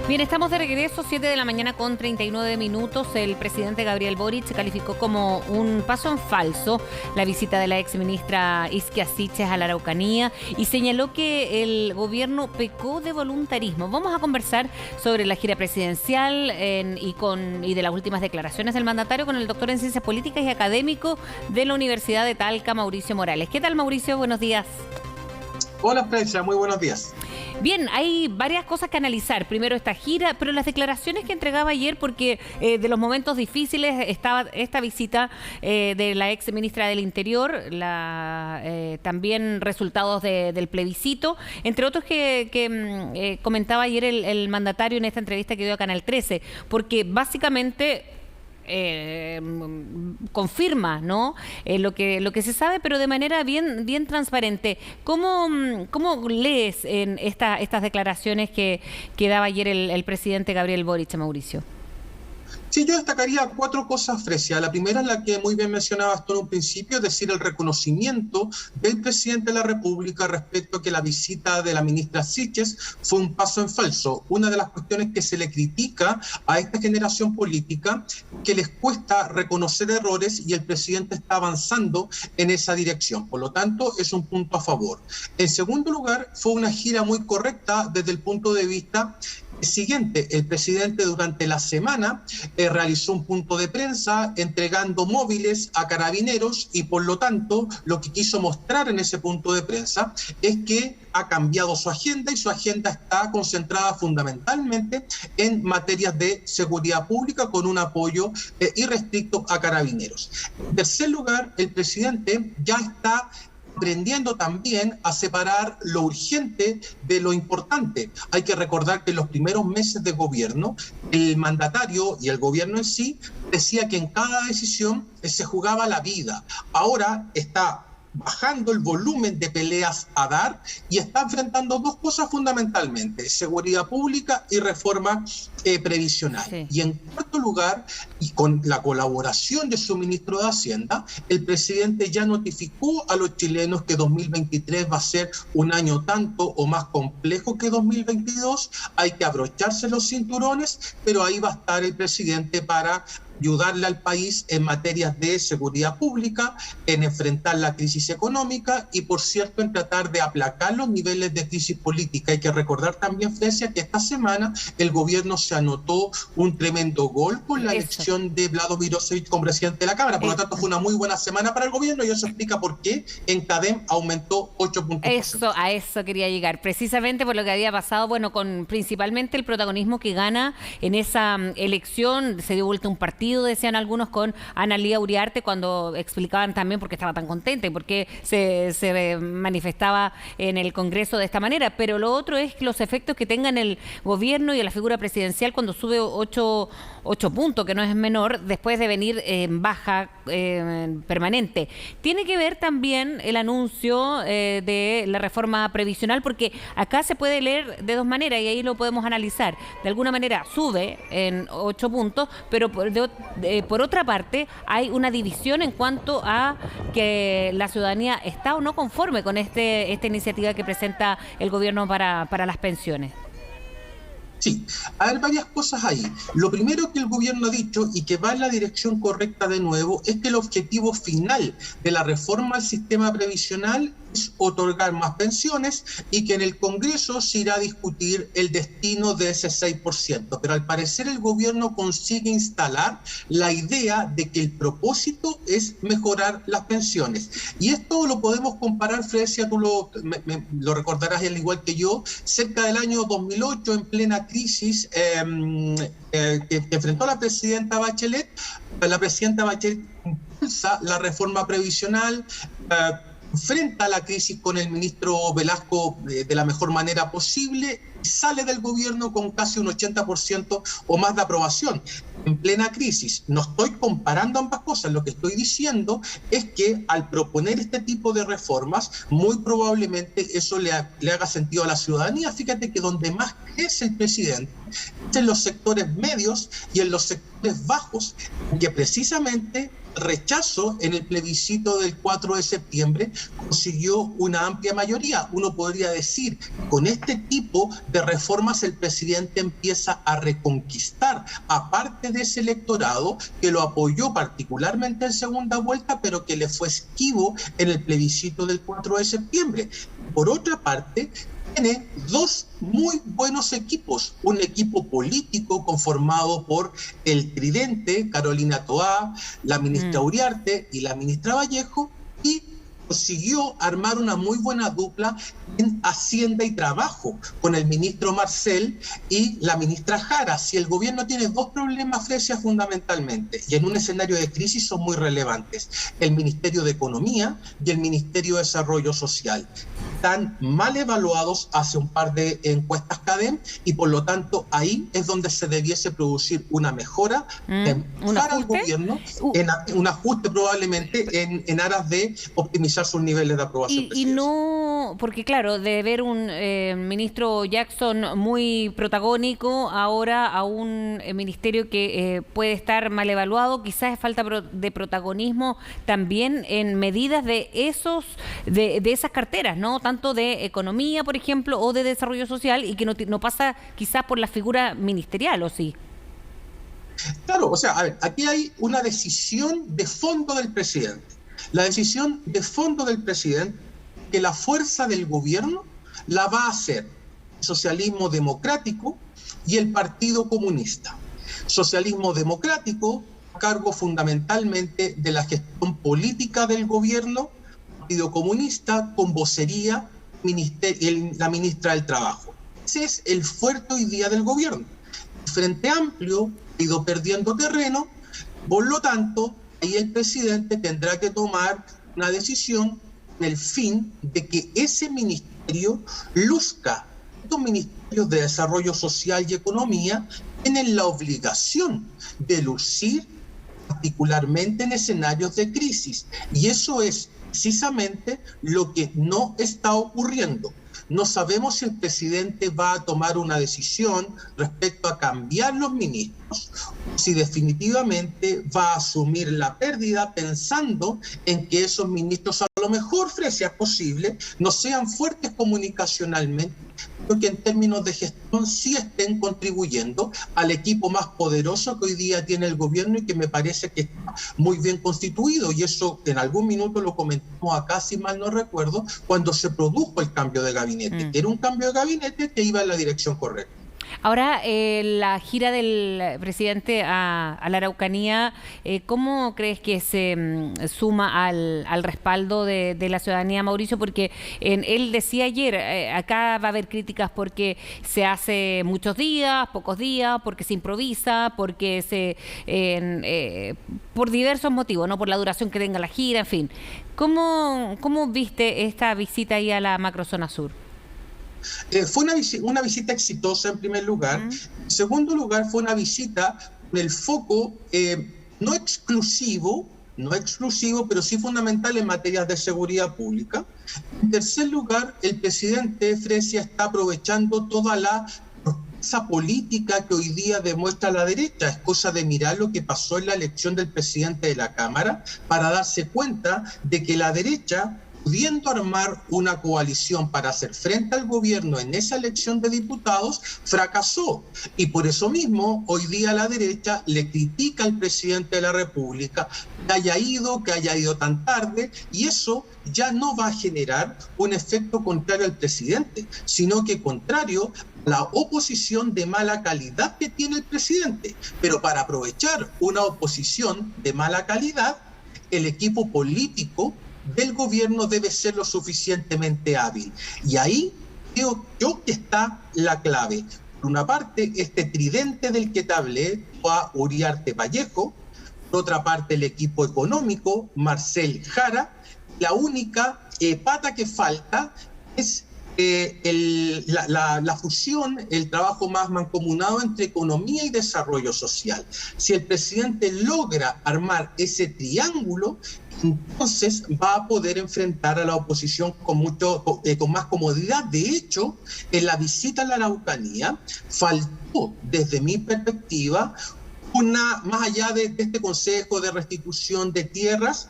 Bien, estamos de regreso, 7 de la mañana con 39 minutos. El presidente Gabriel Boric calificó como un paso en falso la visita de la exministra Isquia Siches a la Araucanía y señaló que el gobierno pecó de voluntarismo. Vamos a conversar sobre la gira presidencial y de las últimas declaraciones del mandatario con el doctor en Ciencias Políticas y académico de la Universidad de Talca, Mauricio Morales. ¿Qué tal, Mauricio? Buenos días. Hola, Francia, muy buenos días. Bien, hay varias cosas que analizar. Primero esta gira, pero las declaraciones que entregaba ayer, porque de los momentos difíciles estaba esta visita de la ex ministra del Interior, también resultados del plebiscito, entre otros que comentaba ayer el mandatario en esta entrevista que dio a Canal 13, porque básicamente confirma, ¿no? Lo que se sabe, pero de manera bien transparente. ¿Cómo lees en estas declaraciones que daba ayer el presidente Gabriel Boric, Mauricio? Sí, yo destacaría cuatro cosas, Frecia. La primera es la que muy bien mencionabas tú en un principio, es decir, el reconocimiento del presidente de la República respecto a que la visita de la ministra Siches fue un paso en falso. Una de las cuestiones que se le critica a esta generación política, que les cuesta reconocer errores y el presidente está avanzando en esa dirección. Por lo tanto, es un punto a favor. En segundo lugar, fue una gira muy correcta desde el punto de vista siguiente. El presidente durante la semana realizó un punto de prensa entregando móviles a carabineros y por lo tanto lo que quiso mostrar en ese punto de prensa es que ha cambiado su agenda y su agenda está concentrada fundamentalmente en materias de seguridad pública con un apoyo irrestricto a carabineros. En tercer lugar, el presidente ya está aprendiendo también a separar lo urgente de lo importante. Hay que recordar que en los primeros meses de gobierno, el mandatario y el gobierno en sí decía que en cada decisión se jugaba la vida. Ahora está bajando el volumen de peleas a dar y está enfrentando dos cosas fundamentalmente: seguridad pública y reforma previsional. Sí. Y en cuarto lugar, y con la colaboración de su ministro de Hacienda, el presidente ya notificó a los chilenos que 2023 va a ser un año tanto o más complejo que 2022. Hay que abrocharse los cinturones, pero ahí va a estar el presidente para ayudarle al país en materias de seguridad pública, en enfrentar la crisis económica y, por cierto, en tratar de aplacar los niveles de crisis política. Hay que recordar también, Frecia, que esta semana el gobierno se anotó un tremendo gol con la elección de Vlado Mirosevic como presidente de la Cámara. Por lo tanto, fue una muy buena semana para el gobierno y eso explica por qué en CADEM aumentó 8 puntos. A eso quería llegar, precisamente por lo que había pasado, bueno, con principalmente el protagonismo que gana en esa elección. Se dio vuelta un partido, decían algunos, con Analía Uriarte, cuando explicaban también por qué estaba tan contenta y por qué se manifestaba en el Congreso de esta manera. Pero lo otro es los efectos que tenga en el gobierno y en la figura presidencial cuando sube 8 puntos, que no es menor, después de venir en baja permanente. Tiene que ver también el anuncio de la reforma previsional, porque acá se puede leer de dos maneras y ahí lo podemos analizar. De alguna manera sube en 8 puntos, pero por otra parte hay una división en cuanto a que la ciudadanía está o no conforme con esta iniciativa que presenta el gobierno para las pensiones. Sí, hay varias cosas ahí. Lo primero que el gobierno ha dicho y que va en la dirección correcta de nuevo es que el objetivo final de la reforma al sistema previsional es otorgar más pensiones y que en el Congreso se irá a discutir el destino de ese 6%. Pero al parecer el gobierno consigue instalar la idea de que el propósito es mejorar las pensiones. Y esto lo podemos comparar, Frecia, tú lo recordarás al igual que yo, cerca del año 2008, en plena crisis que enfrentó la presidenta Bachelet. La presidenta Bachelet impulsa la reforma previsional, enfrenta la crisis con el ministro Velasco de la mejor manera posible y sale del gobierno con casi un 80% o más de aprobación en plena crisis. No estoy comparando ambas cosas, lo que estoy diciendo es que al proponer este tipo de reformas, muy probablemente eso le haga sentido a la ciudadanía. Fíjate que donde más es el presidente es en los sectores medios y en los sectores bajos, que precisamente rechazo en el plebiscito del 4 de septiembre consiguió una amplia mayoría. Uno podría decir, con este tipo de reformas el presidente empieza a reconquistar a parte de ese electorado que lo apoyó particularmente en segunda vuelta, pero que le fue esquivo en el plebiscito del 4 de septiembre. Por otra parte, tiene dos muy buenos equipos, un equipo político conformado por el tridente, Carolina Toá, la ministra Uriarte y la ministra Vallejo, y consiguió armar una muy buena dupla en Hacienda y Trabajo con el ministro Marcel y la ministra Jara. Si el gobierno tiene dos problemas, Fresia, fundamentalmente, y en un escenario de crisis son muy relevantes: el Ministerio de Economía y el Ministerio de Desarrollo Social. Están mal evaluados hace un par de encuestas CADEM y por lo tanto ahí es donde se debiese producir una mejora para el gobierno, un ajuste probablemente en aras de optimizar sus niveles de aprobación. Y no, porque claro, de ver un ministro Jackson muy protagónico ahora a un ministerio que puede estar mal evaluado, quizás es falta de protagonismo también en medidas de esas carteras, ¿no? Tanto de economía, por ejemplo, o de desarrollo social, y que no pasa quizás por la figura ministerial, ¿o sí? Claro, o sea, a ver, aquí hay una decisión de fondo del presidente. La decisión de fondo del presidente, que la fuerza del gobierno la va a hacer el socialismo democrático y el Partido Comunista. Socialismo democrático a cargo fundamentalmente de la gestión política del gobierno, Partido Comunista con vocería la ministra del Trabajo. Ese es el fuerte hoy día del gobierno. El Frente Amplio ha ido perdiendo terreno, por lo tanto, ahí el presidente tendrá que tomar una decisión en el fin de que ese ministerio luzca. Estos ministerios de Desarrollo Social y Economía tienen la obligación de lucir particularmente en escenarios de crisis, y eso es precisamente lo que no está ocurriendo. No sabemos si el presidente va a tomar una decisión respecto a cambiar los ministros, o si definitivamente va a asumir la pérdida pensando en que esos ministros, a lo mejor, si es posible, no sean fuertes comunicacionalmente, pero que en términos de gestión sí estén contribuyendo al equipo más poderoso que hoy día tiene el gobierno y que me parece que está muy bien constituido. Y eso en algún minuto lo comentamos acá, si mal no recuerdo, cuando se produjo el cambio de gabinete. Era un cambio de gabinete que iba en la dirección correcta. Ahora, la gira del presidente a la Araucanía, ¿cómo crees que se suma al respaldo de la ciudadanía, Mauricio? Porque él decía ayer, acá va a haber críticas porque se hace muchos días, pocos días, porque se improvisa, porque por diversos motivos, no por la duración que tenga la gira, en fin. ¿Cómo viste esta visita ahí a la macrozona sur? Fue una visita exitosa en primer lugar. En segundo lugar, fue una visita con el foco no exclusivo, pero sí fundamental en materias de seguridad pública. En tercer lugar, el presidente Fresia está aprovechando toda esa política que hoy día demuestra la derecha. Es cosa de mirar lo que pasó en la elección del presidente de la Cámara para darse cuenta de que la derecha, pudiendo armar una coalición para hacer frente al gobierno en esa elección de diputados, fracasó. Y por eso mismo, hoy día la derecha le critica al presidente de la República que haya ido tan tarde, y eso ya no va a generar un efecto contrario al presidente, sino que contrario a la oposición de mala calidad que tiene el presidente. Pero para aprovechar una oposición de mala calidad, el equipo político del gobierno debe ser lo suficientemente hábil. Y ahí creo yo que está la clave. Por una parte, este tridente del que te hablé, a Uriarte Vallejo; por otra parte, el equipo económico, Marcel Jara. La única pata que falta es la fusión, el trabajo más mancomunado entre economía y desarrollo social. Si el presidente logra armar ese triángulo, entonces va a poder enfrentar a la oposición con más comodidad. De hecho, en la visita a la Araucanía faltó, desde mi perspectiva, más allá de este Consejo de Restitución de Tierras,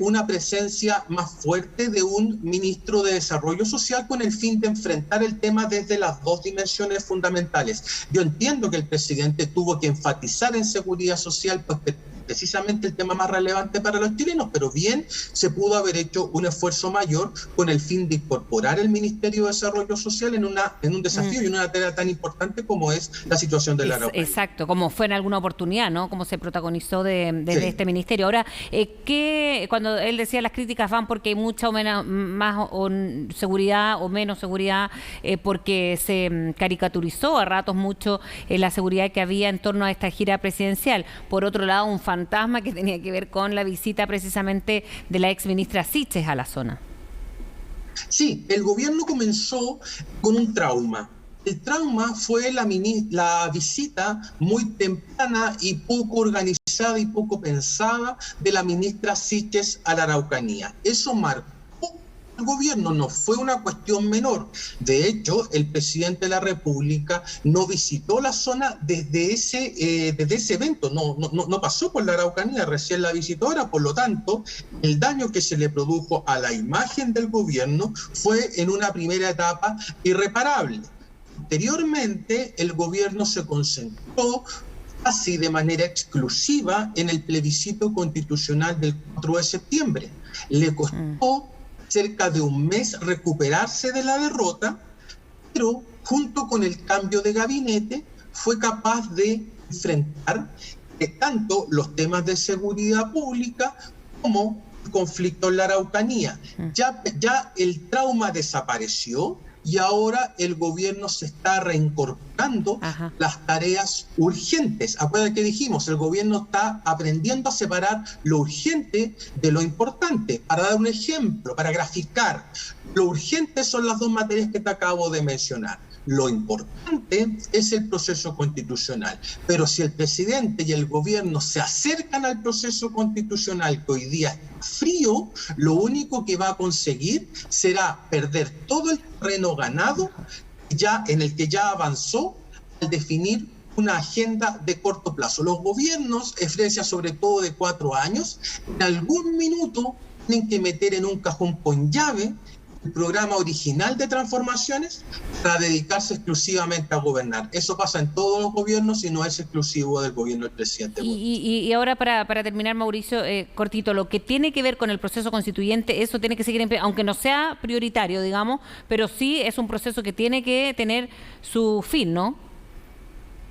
una presencia más fuerte de un ministro de Desarrollo Social con el fin de enfrentar el tema desde las dos dimensiones fundamentales. Yo entiendo que el presidente tuvo que enfatizar en seguridad social, pues precisamente el tema más relevante para los chilenos, pero bien se pudo haber hecho un esfuerzo mayor con el fin de incorporar el Ministerio de Desarrollo Social en un desafío y en una tarea tan importante como es la situación de la Araucanía. Exacto, como fue en alguna oportunidad, ¿no? Como se protagonizó desde Sí. este ministerio. Ahora, cuando él decía las críticas van porque hay mucha o menos, más seguridad o menos seguridad, porque se caricaturizó a ratos mucho la seguridad que había en torno a esta gira presidencial. Por otro lado, un fantasma que tenía que ver con la visita precisamente de la ex ministra Siches a la zona. Sí, el gobierno comenzó con un trauma. El trauma fue la visita muy temprana y poco organizada y poco pensada de la ministra Siches a la Araucanía. Eso marcó al gobierno, no fue una cuestión menor. De hecho, el presidente de la República no visitó la zona desde ese evento, no pasó por la Araucanía, recién la visitó ahora. Por lo tanto, el daño que se le produjo a la imagen del gobierno fue en una primera etapa irreparable. Posteriormente, el gobierno se concentró casi de manera exclusiva en el plebiscito constitucional del 4 de septiembre. Le costó cerca de un mes recuperarse de la derrota, pero junto con el cambio de gabinete fue capaz de enfrentar tanto los temas de seguridad pública como el conflicto en la Araucanía. Ya el trauma desapareció y ahora el gobierno se está reincorporando las tareas urgentes. Acuérdate que dijimos, el gobierno está aprendiendo a separar lo urgente de lo importante. Para dar un ejemplo, para graficar, lo urgente son las dos materias que te acabo de mencionar. Lo importante es el proceso constitucional. Pero si el presidente y el gobierno se acercan al proceso constitucional que hoy día está frío, lo único que va a conseguir será perder todo el terreno ganado en el que ya avanzó al definir una agenda de corto plazo. Los gobiernos, Efresia, sobre todo de 4 años, en algún minuto tienen que meter en un cajón con llave el programa original de transformaciones para dedicarse exclusivamente a gobernar. Eso pasa en todos los gobiernos y no es exclusivo del gobierno del presidente. Y ahora para terminar, Mauricio, cortito, lo que tiene que ver con el proceso constituyente, eso tiene que seguir, aunque no sea prioritario, digamos, pero sí es un proceso que tiene que tener su fin, ¿no?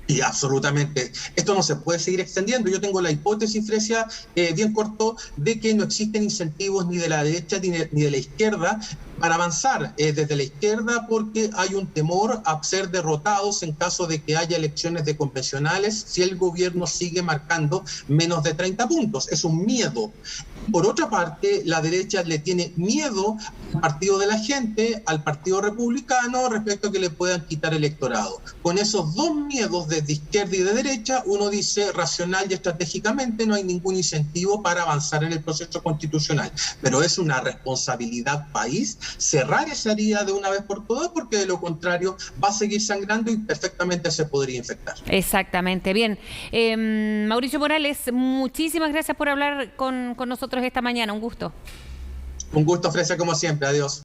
Y absolutamente. Esto no se puede seguir extendiendo. Yo tengo la hipótesis, Fresia, bien corto, de que no existen incentivos ni de la derecha ni de la izquierda para avanzar desde la izquierda, porque hay un temor a ser derrotados en caso de que haya elecciones de convencionales si el gobierno sigue marcando menos de 30 puntos. Es un miedo. Por otra parte, la derecha le tiene miedo al Partido de la Gente, al Partido Republicano, respecto a que le puedan quitar electorado. Con esos dos miedos desde izquierda y de derecha, uno dice racional y estratégicamente no hay ningún incentivo para avanzar en el proceso constitucional. Pero es una responsabilidad país cerrar esa herida de una vez por todas, porque de lo contrario va a seguir sangrando y perfectamente se podría infectar. Exactamente. Bien. Mauricio Morales, muchísimas gracias por hablar con nosotros esta mañana. Un gusto. Un gusto, Fresia, como siempre. Adiós.